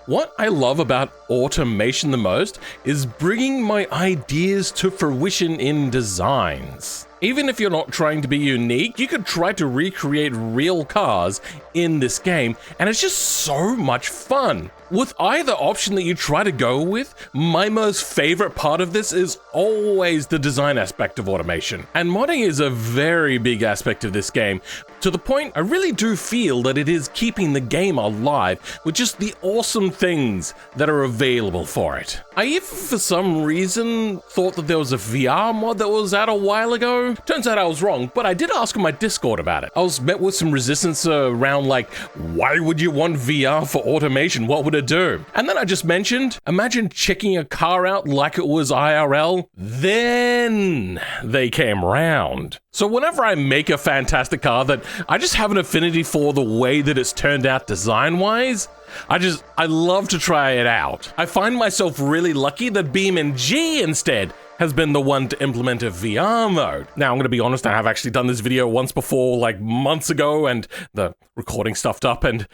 What I love about automation the most is bringing my ideas to fruition in designs. Even if you're not trying to be unique, you could try to recreate real cars in this game, and it's just so much fun. With either option that you try to go with, my most favorite part of this is always the design aspect of automation. And modding is a very big aspect of this game, to the point I really do feel that it is keeping the game alive with just the awesome things that are available for it. I even for some reason thought that there was a VR mod that was out a while ago. Turns out I was wrong, but I did ask on my Discord about it. I was met with some resistance around like, why would you want VR for automation? What would it do? And then I just mentioned, imagine checking a car out like it was IRL. Then they came round. So whenever I make a fantastic car that I just have an affinity for the way that it's turned out design-wise, I love to try it out. I find myself really lucky that BeamNG instead has been the one to implement a VR mode. Now, I'm gonna be honest, I have actually done this video once before, like months ago, and the recording stuffed up, and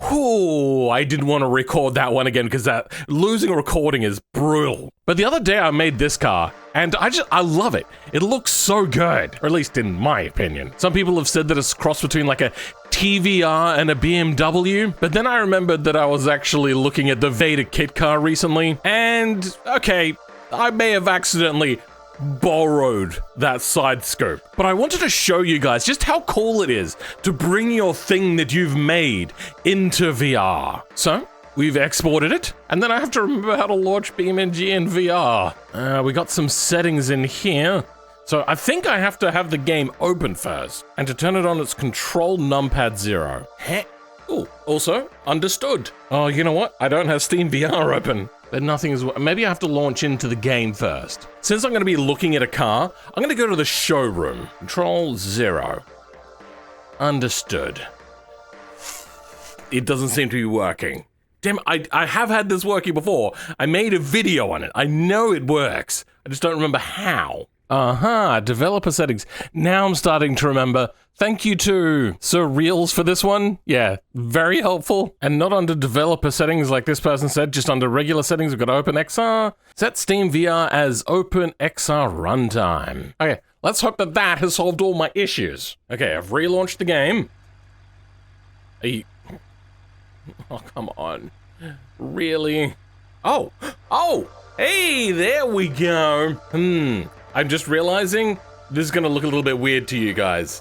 I didn't want to record that one again because that losing a recording is brutal. But the other day I made this car and I love it. It looks so good, or at least in my opinion. Some people have said that it's a cross between like a TVR and a BMW, but then I remembered that I was actually looking at the Vader kit car recently, and okay, I may have accidentally borrowed that side scope, but I wanted to show you guys just how cool it is to bring your thing that you've made into VR. So we've exported it, and then I have to remember how to launch BeamNG in VR. We got some settings in here. So I think I have to have the game open first, and to turn it on, it's Control Numpad 0. Oh, also understood. Oh, you know what? I don't have Steam VR open. But nothing is. Maybe I have to launch into the game first. Since I'm going to be looking at a car, I'm going to go to the showroom. Control 0. Understood. It doesn't seem to be working. Damn, I have had this working before. I made a video on it. I know it works. I just don't remember how. Developer settings. Now I'm starting to remember. Thank you to Sir Reels for this one. Yeah, very helpful. And not under developer settings like this person said, just under regular settings, we've got OpenXR. Set Steam VR as OpenXR runtime. Okay, let's hope that that has solved all my issues. Okay, I've relaunched the game. Oh, come on. Really? Oh, hey, there we go. I'm just realizing this is gonna look a little bit weird to you guys.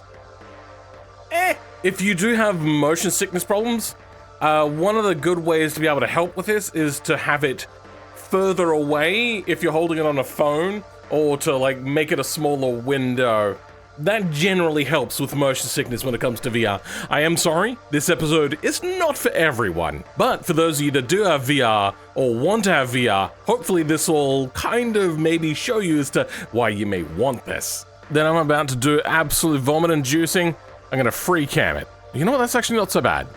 If you do have motion sickness problems, one of the good ways to be able to help with this is to have it further away if you're holding it on a phone, or to like make it a smaller window. That generally helps with motion sickness when it comes to VR. I am sorry, this episode is not for everyone, but for those of you that do have VR or want to have VR, hopefully this will kind of maybe show you as to why you may want this. Then I'm about to do absolute vomit inducing. I'm gonna free cam it. You know what, that's actually not so bad.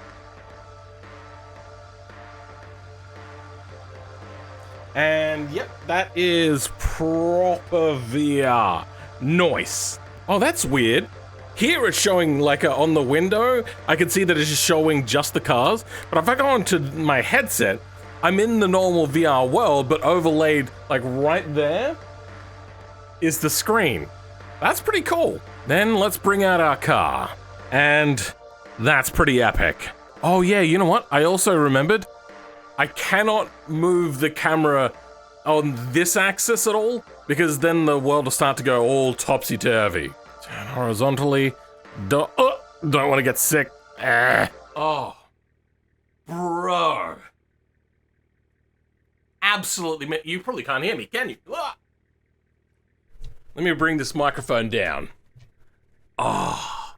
And yep, that is proper VR. Nice. Oh, that's weird. Here it's showing like on the window, I can see that it's just showing just the cars. But if I go onto my headset, I'm in the normal VR world, but overlaid like right there is the screen. That's pretty cool. Then let's bring out our car. And that's pretty epic. Oh yeah, you know what? I also remembered, I cannot move the camera on this axis at all, because then the world will start to go all topsy-turvy. Turn horizontally. Don't want to get sick. Oh. Bro. Absolutely, you probably can't hear me, can you? Let me bring this microphone down. Oh.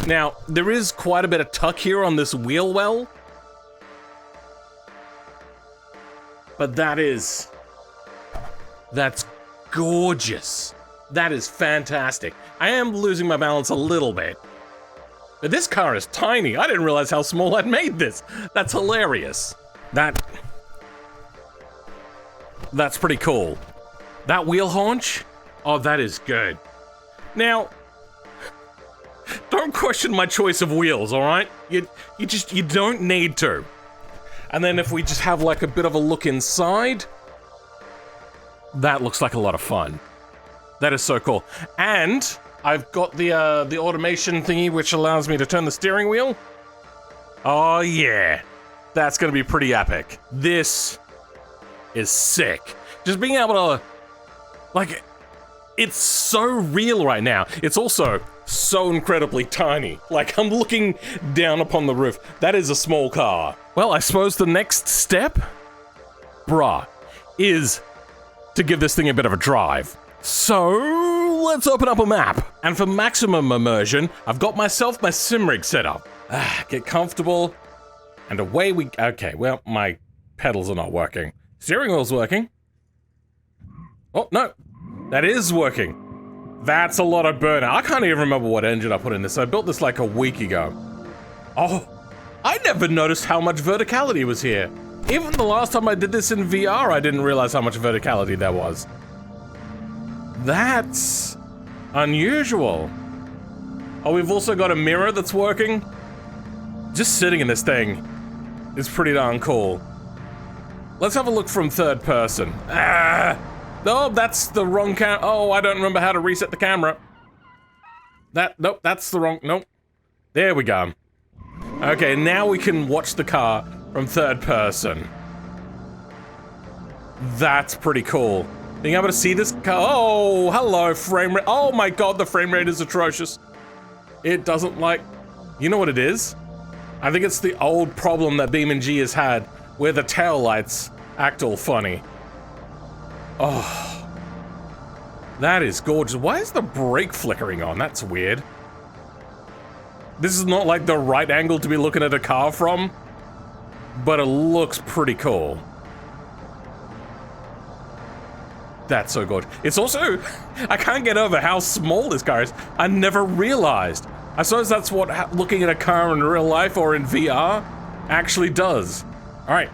Now, there is quite a bit of tuck here on this wheel well. But that's gorgeous. That is fantastic. I am losing my balance a little bit. But this car is tiny. I didn't realize how small I'd made this. That's hilarious. That's pretty cool. That wheel haunch? Oh, that is good. Now, don't question my choice of wheels, all right? You don't need to. And then if we just have like a bit of a look inside, that looks like a lot of fun. That is so cool. And I've got the automation thingy, which allows me to turn the steering wheel. Oh yeah, that's gonna be pretty epic. This is sick. Just being able to, like, it's so real right now. It's also so incredibly tiny. Like, I'm looking down upon the roof. That is a small car. Well, I suppose the next step, bruh, is to give this thing a bit of a drive. So, let's open up a map. And for maximum immersion, I've got myself my sim rig set up. Get comfortable, and away we... Okay, well, my pedals are not working. Steering wheel's working. Oh, no. That is working. That's a lot of burnout. I can't even remember what engine I put in this. I built this like a week ago. Oh, I never noticed how much verticality was here. Even the last time I did this in VR, I didn't realize how much verticality there was. That's unusual. Oh, we've also got a mirror that's working. Just sitting in this thing is pretty darn cool. Let's have a look from third person. Oh, that's the wrong oh, I don't remember how to reset the camera. Nope, that's the wrong, nope. There we go. Okay, now we can watch the car from third person. That's pretty cool. Being able to see this car, oh, hello, frame rate. Oh my god, the frame rate is atrocious. It doesn't like, you know what it is? I think it's the old problem that BeamNG has had, where the taillights act all funny. Oh, that is gorgeous. Why is the brake flickering on? That's weird. This is not like the right angle to be looking at a car from, but it looks pretty cool. That's so good. It's also, I can't get over how small this car is. I never realized. I suppose that's what looking at a car in real life or in VR actually does. All right,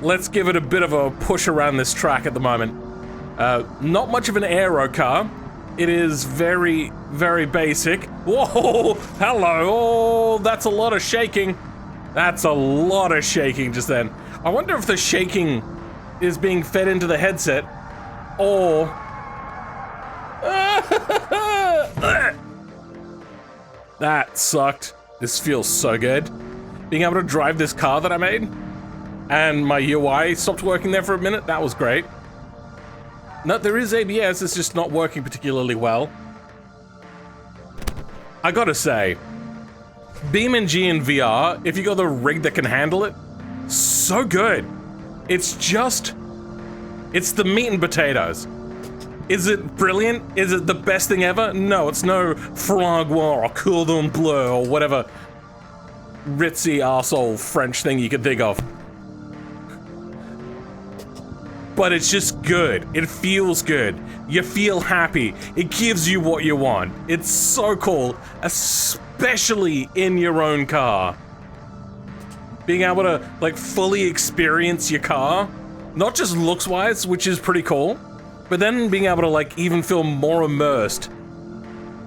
let's give it a bit of a push around this track at the moment. Not much of an aero car. It is very, very basic. Whoa, hello. Oh, that's a lot of shaking. That's a lot of shaking just then. I wonder if the shaking is being fed into the headset or... That sucked. This feels so good. Being able to drive this car that I made, and my UI stopped working there for a minute, that was great. No, there is ABS, it's just not working particularly well. I gotta say, BeamNG in VR, if you got the rig that can handle it, so good. It's just, it's the meat and potatoes. Is it brilliant? Is it the best thing ever? No, it's no Fragua or Cordon Bleu or whatever ritzy arsehole French thing you can think of. But it's just good. It feels good. You feel happy. It gives you what you want. It's so cool, especially in your own car. Being able to, like, fully experience your car, not just looks-wise, which is pretty cool, but then being able to, like, even feel more immersed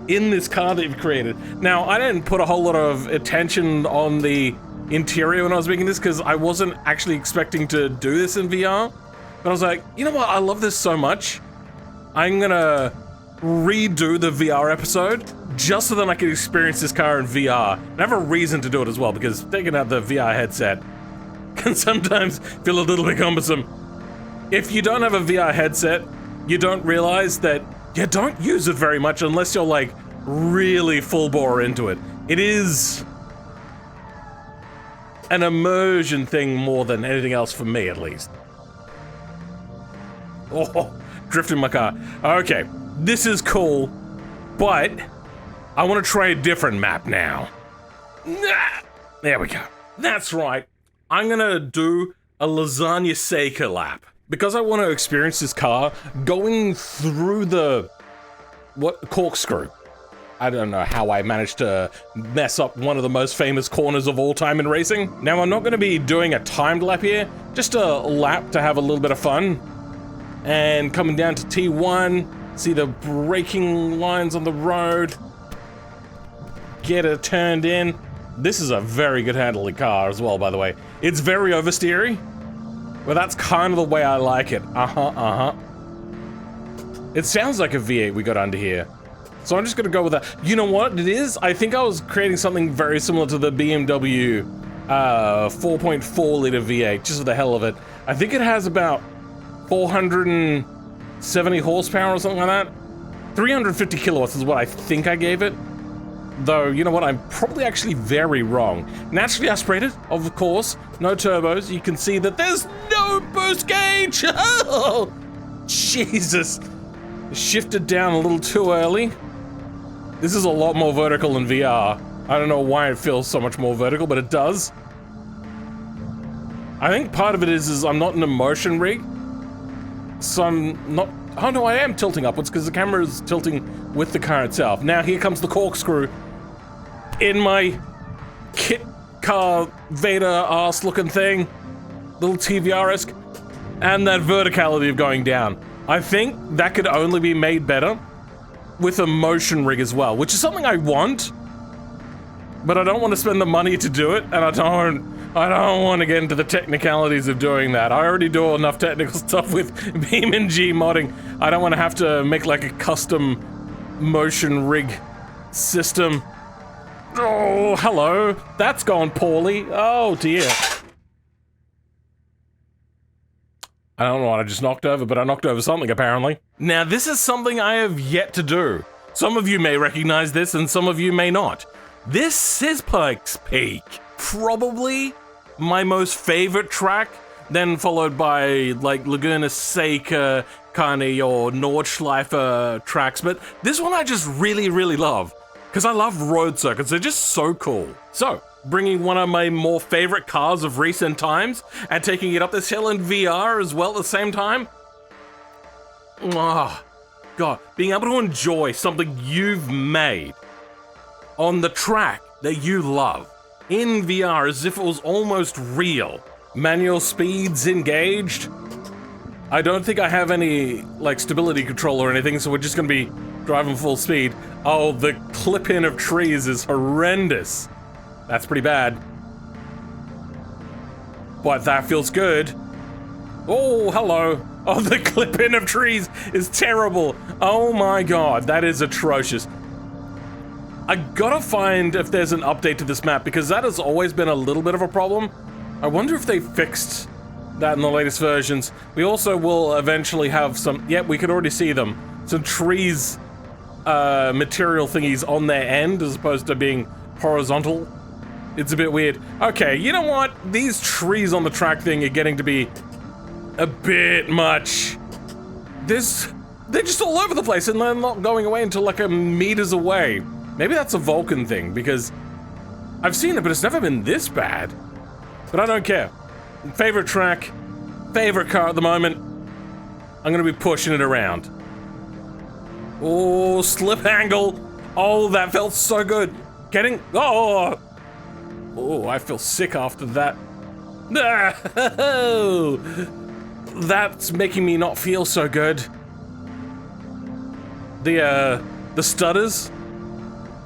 in this car that you've created. Now, I didn't put a whole lot of attention on the interior when I was making this, because I wasn't actually expecting to do this in VR. But I was like, you know what, I love this so much, I'm gonna redo the VR episode just so that I can experience this car in VR. And I have a reason to do it as well, because taking out the VR headset can sometimes feel a little bit cumbersome. If you don't have a VR headset, you don't realize that you don't use it very much unless you're like really full bore into it. It is an immersion thing more than anything else for me, at least. Oh, drifting my car. Okay, this is cool, but I want to try a different map now. There we go. That's right. I'm gonna do a Laguna Seca lap. Because I want to experience this car going through the... corkscrew. I don't know how I managed to mess up one of the most famous corners of all time in racing. Now, I'm not going to be doing a timed lap here, just a lap to have a little bit of fun. And coming down to T1, see the braking lines on the road, get it turned in, This is a very good handling car as well, by the way. It's very oversteery, but that's kind of the way I like it. It sounds like a V8 we got under here. So I'm just gonna go with that. You know what it is? I think I was creating something very similar to the BMW 4.4 liter V8, just for the hell of it. I think it has about 470 horsepower or something like that. 350 kilowatts is what I think I gave it. Though, you know what, I'm probably actually very wrong. Naturally aspirated, of course, no turbos. You can see that there's no boost gauge! Oh, Jesus. Shifted down a little too early. This is a lot more vertical in VR. I don't know why it feels so much more vertical, but it does. I think part of it is I'm not in a motion rig, so I'm not... Oh no, I am tilting upwards because the camera is tilting with the car itself. Now here comes the corkscrew in my kit car Vader ass looking thing, little TVR-esque, and that verticality of going down. I think that could only be made better with a motion rig as well, which is something I want, but I don't want to spend the money to do it, and I don't want to get into the technicalities of doing that. I already do enough technical stuff with BeamNG modding. I don't want to have to make like a custom motion rig system. Oh, hello. That's gone poorly. Oh dear. I don't know what I just knocked over, but I knocked over something apparently. Now this is something I have yet to do. Some of you may recognize this and some of you may not. This is Pikes Peak. Probably my most favorite track, then followed by like Laguna Seca, kind of your Nordschleife tracks, but this one I just really, really love, because I love road circuits, they're just so cool. So, bringing one of my more favorite cars of recent times, and taking it up this hill in VR as well at the same time. Oh, God, being able to enjoy something you've made on the track that you love in VR as if it was almost real. Manual speeds engaged. I don't think I have any like stability control or anything, so we're just gonna be driving full speed. Oh, the clip-in of trees is horrendous. That's pretty bad. But that feels good. Oh, hello. Oh, the clip-in of trees is terrible. Oh my God, that is atrocious. I gotta find if there's an update to this map, because that has always been a little bit of a problem. I wonder if they fixed that in the latest versions. We also will eventually have some, yep, we can already see them, some trees, material thingies on their end as opposed to being horizontal. It's a bit weird. Okay, you know what? These trees on the track thing are getting to be a bit much. They're just all over the place and they're not going away until like meters away. Maybe that's a Vulcan thing, because I've seen it, but it's never been this bad. But I don't care. Favorite track, favorite car at the moment. I'm gonna be pushing it around. Oh, slip angle. Oh, that felt so good. Getting, oh, I feel sick after that. That's making me not feel so good. The stutters.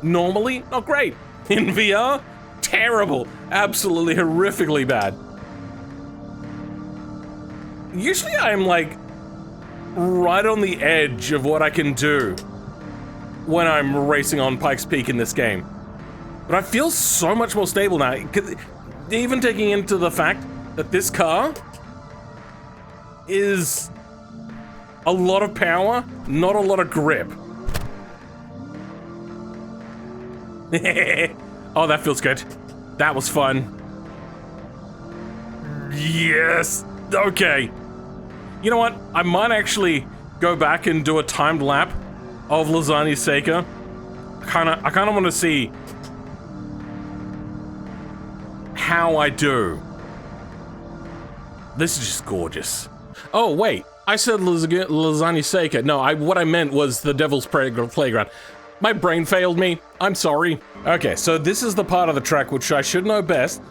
Normally, not great. In VR, terrible. Absolutely horrifically bad. Usually I'm like right on the edge of what I can do when I'm racing on Pikes Peak in this game. But I feel so much more stable now, even taking into the fact that this car is a lot of power, not a lot of grip. Oh, that feels good. That was fun. Yes! Okay. You know what? I might actually go back and do a timed lap of Laguna Seca. I kinda want to see how I do. This is just gorgeous. Oh, wait. I said Laguna Seca. No, what I meant was the Devil's Playground. My brain failed me. I'm sorry. Okay, so this is the part of the track which I should know best,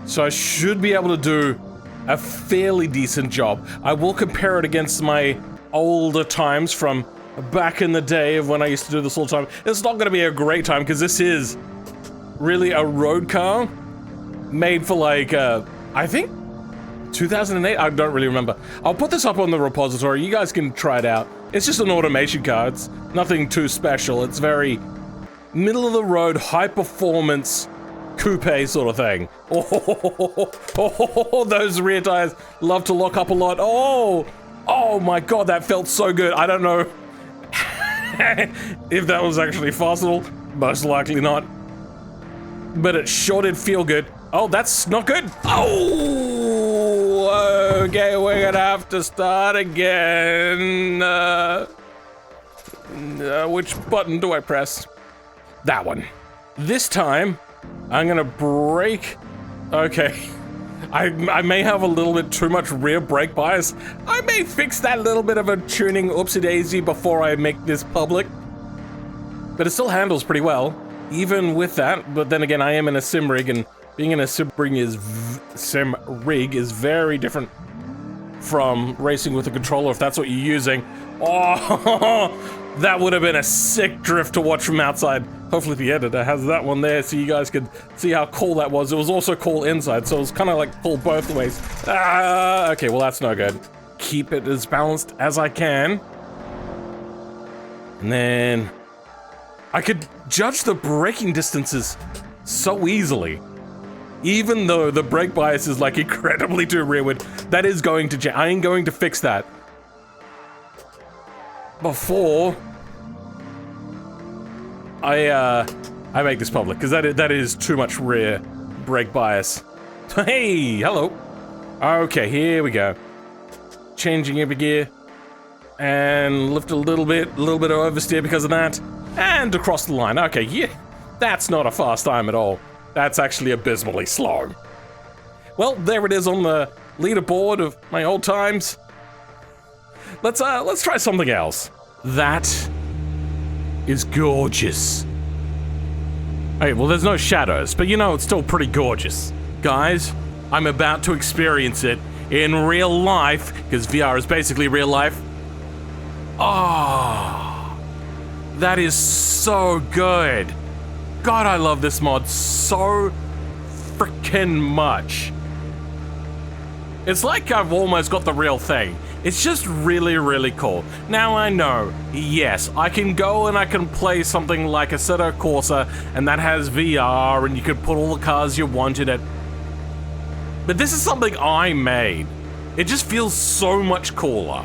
so I should be able to do a fairly decent job. I will compare it against my older times from back in the day of when I used to do this all the time. It's not going to be a great time because this is really a road car made for like, I think 2008? I don't really remember. I'll put this up on the repository. You guys can try it out. It's just an automation car. It's nothing too special. It's very middle of the road, high performance coupe sort of thing. Oh, those rear tires love to lock up a lot. Oh my god, that felt so good. I don't know if that was actually possible. Most likely not. But it sure did feel good. Oh, that's not good. Oh, okay, we're gonna have to start again. Which button do I press? That one. This time, I'm gonna brake. Okay. I may have a little bit too much rear brake bias. I may fix that little bit of a tuning oopsie-daisy before I make this public. But it still handles pretty well, even with that. But then again, I am in a sim rig, and being in a sim rig is very different from racing with a controller, if that's what you're using. Oh, that would have been a sick drift to watch from outside. Hopefully the editor has that one there so you guys could see how cool that was. It was also cool inside, so it was kind of like cool both ways. Okay, well that's no good. Keep it as balanced as I can. And then I could judge the braking distances so easily. Even though the brake bias is like incredibly to rearward, that is going to change. I am going to fix that before I make this public, because that is too much rear brake bias. Hey, hello. Okay, here we go. Changing every gear and lift a little bit of oversteer because of that, and across the line. Okay, yeah, that's not a fast time at all. That's actually abysmally slow. Well, there it is on the leaderboard of my old times. Let's try something else. That is gorgeous. Okay, well there's no shadows, but you know it's still pretty gorgeous. Guys, I'm about to experience it in real life, because VR is basically real life. Oh, that is so good. God, I love this mod so freaking much. It's like I've almost got the real thing. It's just really, really cool. Now I know, yes, I can go and I can play something like Assetto Corsa, and that has VR, and you can put all the cars you want in it. But this is something I made. It just feels so much cooler.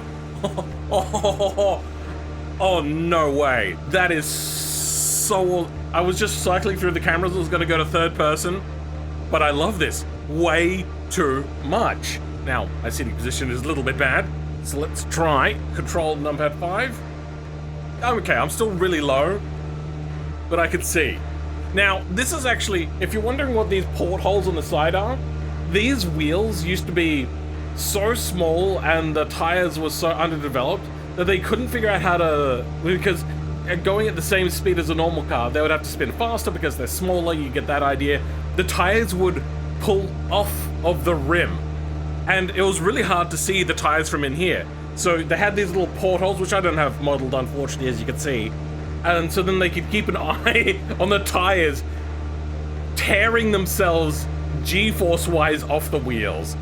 Oh, no way. That is so... I was just cycling through the cameras. I was going to go to third person, but I love this way too much. Now, my seating position is a little bit bad, so let's try control numpad 5. Okay, I'm still really low, but I can see. Now, this is actually, if you're wondering what these portholes on the side are, these wheels used to be so small and the tires were so underdeveloped that they couldn't figure out how to, because going at the same speed as a normal car, they would have to spin faster because they're smaller, you get that idea. The tires would pull off of the rim, and it was really hard to see the tires from in here. So they had these little portholes, which I don't have modeled, unfortunately, as you can see. And so then they could keep an eye on the tires tearing themselves G-force-wise off the wheels.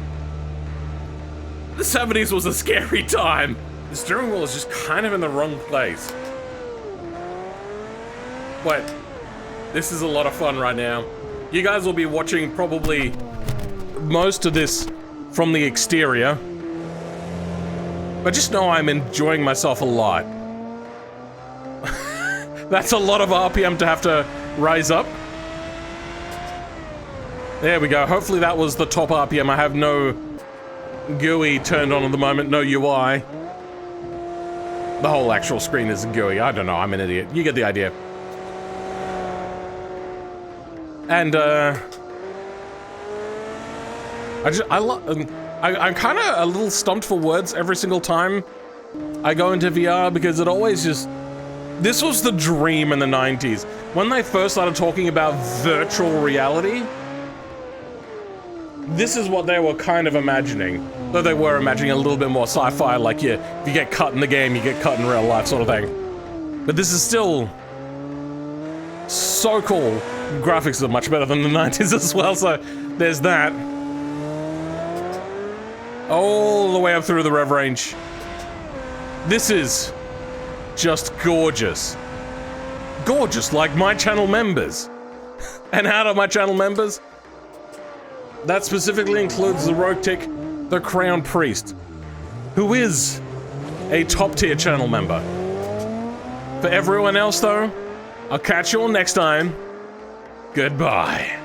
The 70s was a scary time. The steering wheel is just kind of in the wrong place. But this is a lot of fun right now. You guys will be watching probably most of this from the exterior. But just know I'm enjoying myself a lot. That's a lot of RPM to have to rise up. There we go. Hopefully that was the top RPM. I have no GUI turned on at the moment, no UI. The whole actual screen is GUI. I don't know, I'm an idiot. You get the idea. And, I'm kind of a little stumped for words every single time I go into VR, because it always just... This was the dream in the 90s. When they first started talking about virtual reality, this is what they were kind of imagining. Though they were imagining a little bit more sci-fi, like if you get cut in the game, you get cut in real life sort of thing. But this is still so cool. graphics are much better than the 90s as well, so there's that. All the way up through the rev range. This is just gorgeous. Gorgeous, like my channel members. And how do my channel members? That specifically includes the Roketic, the Crown Priest, who is a top-tier channel member. For everyone else, though, I'll catch you all next time. Goodbye.